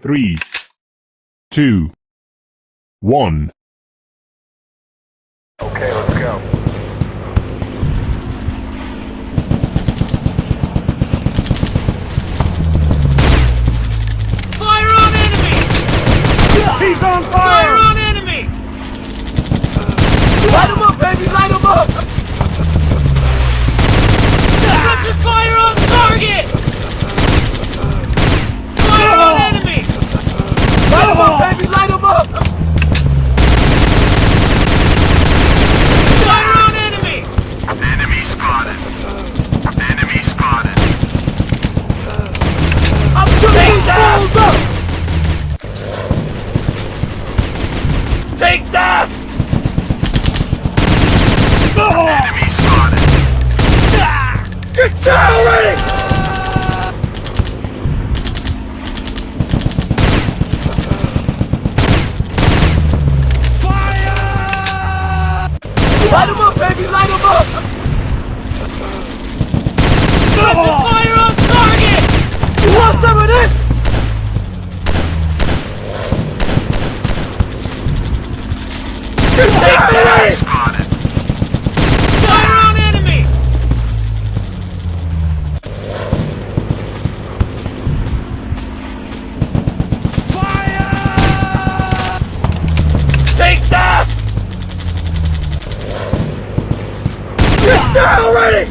Three, two, one. Okay, let's go. Fire on enemy! He's on Fire fire! on enemy! Light him up, baby! Light him up! Suppressor fire on target! Fire on enemy! Light him up, baby! Light him up! Fire on enemy! Enemy spotted. Enemy spotted. I'm shooting these fools up! Take that! Enemy spotted. Get down already! Fire! Light him up, baby! Light him up! Suppressor fire on target! You want some of this? Take that! Spotted. Fire on enemy! Fire! Take that! Get down already!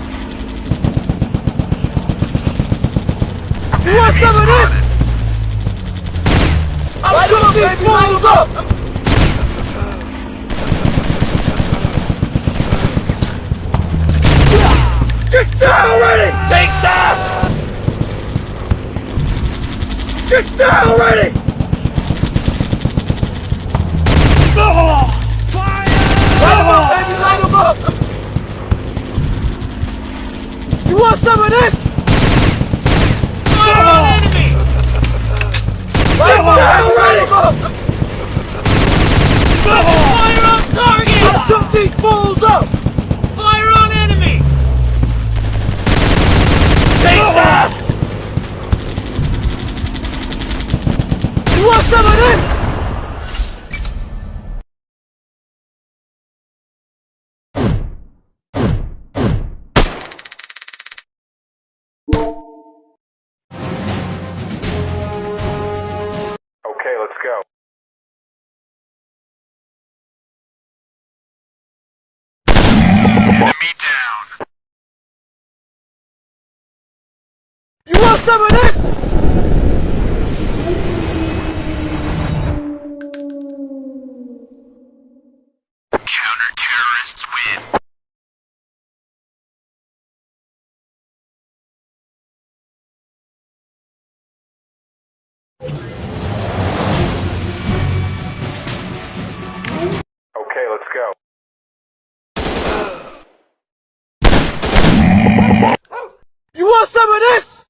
You want some of this? I'm shooting these fools up! Get down already! Take that! Get down already! Fire! Light him up, baby! Light him up! You want some of this? Fire on enemy! Light him up, baby! Light him up! Suppressor fire on target! I'm shooting these fools up! Fire on enemy! Take that! You want some of this? Okay, let's go. Enemy down. You want some of this? Counter-terrorists win. Okay, let's go. You want some of this?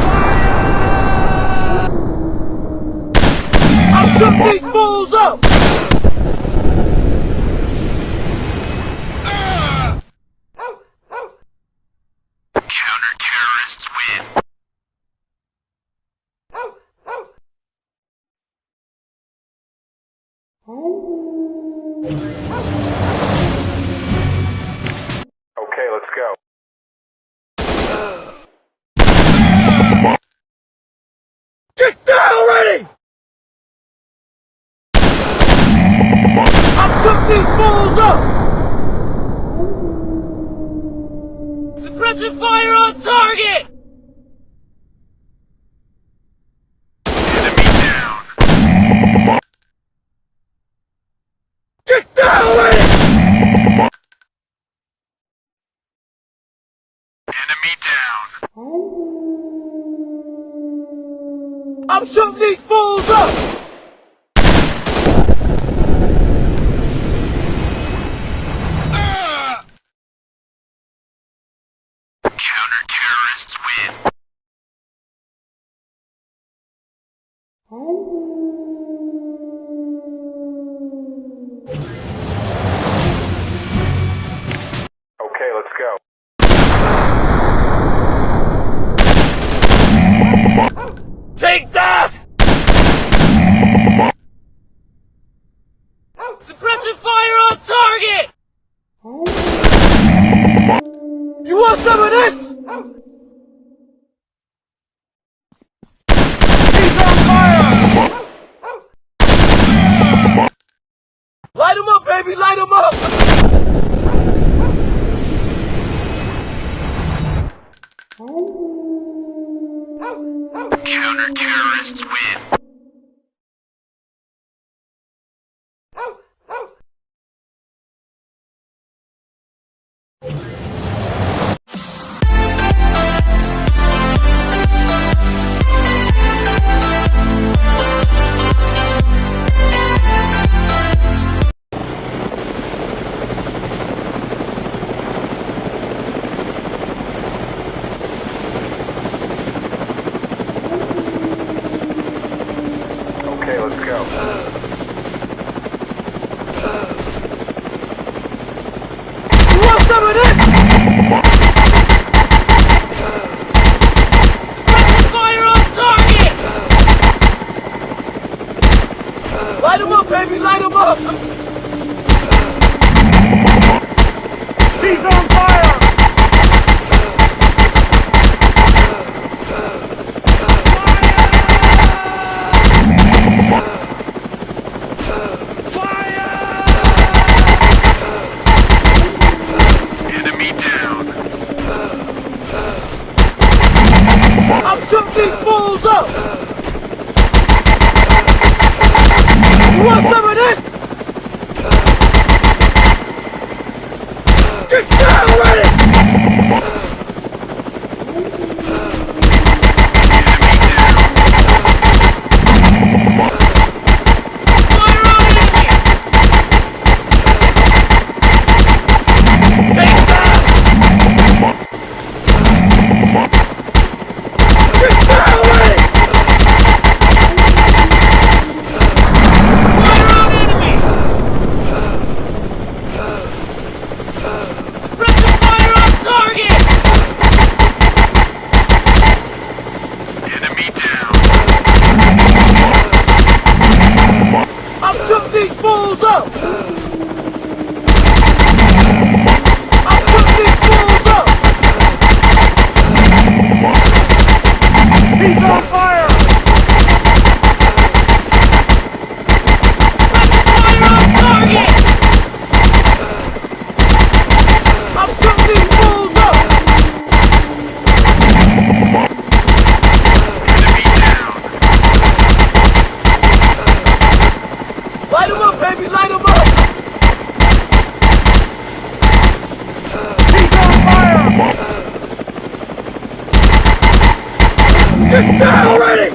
Fire! I'm shooting these fools up! Counter-terrorists win. Okay, let's go. Get down already! I'm shooting these fools up! Suppressor fire on target! Enemy down. Get down already! Enemy down. I'm some of this? Light him up, baby, light him up! Counter-terrorists win. Okay, let's go. You want some of this? Fire on target! Light him up, baby, light him up! He's on fire! Enemy down. I'm shooting these fools up! You want some of this? Get down already! Fire on enemy! Take that! Get down already! Fire on enemy! Suppressive fire on target! Enemy down. I'm shooting these fools up! I'm shooting these fools up! He's on fire! Fire on target! I'm shooting these fools up! Enemy down. Light him up, baby, light him up! He's on fire! Get down already!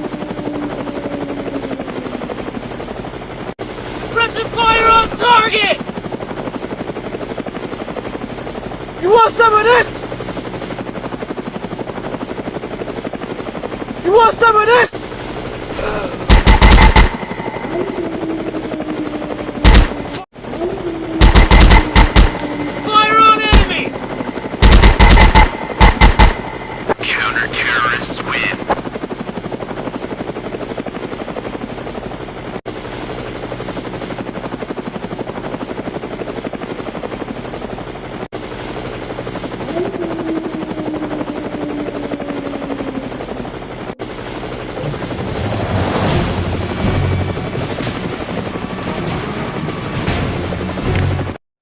Suppressive fire on target! You want some of this? You want some of this? Fire on enemy! Counter-terrorists win.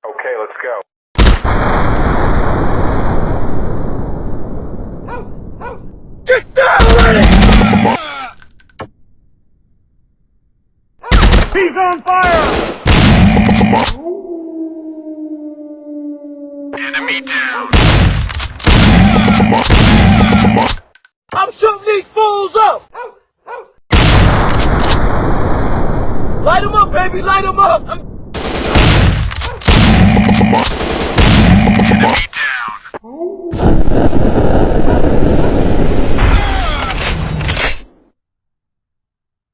Okay, let's go. Get down already! He's on fire! Enemy down. I'm shooting these fools up! Light them up, baby, light them up! Enemy down.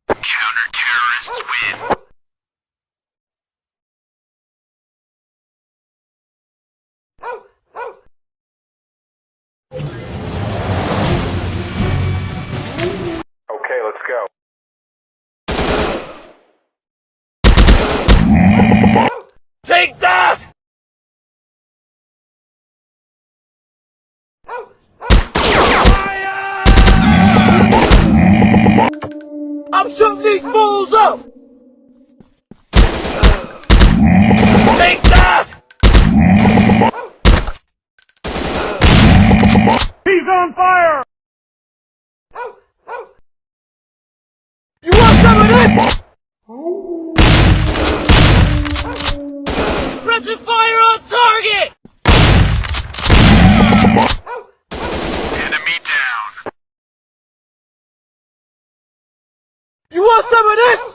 Counter-terrorists win. Okay, let's go. Take that! on fire! You want some of this? Pressing fire on target! Enemy down. You want some of this?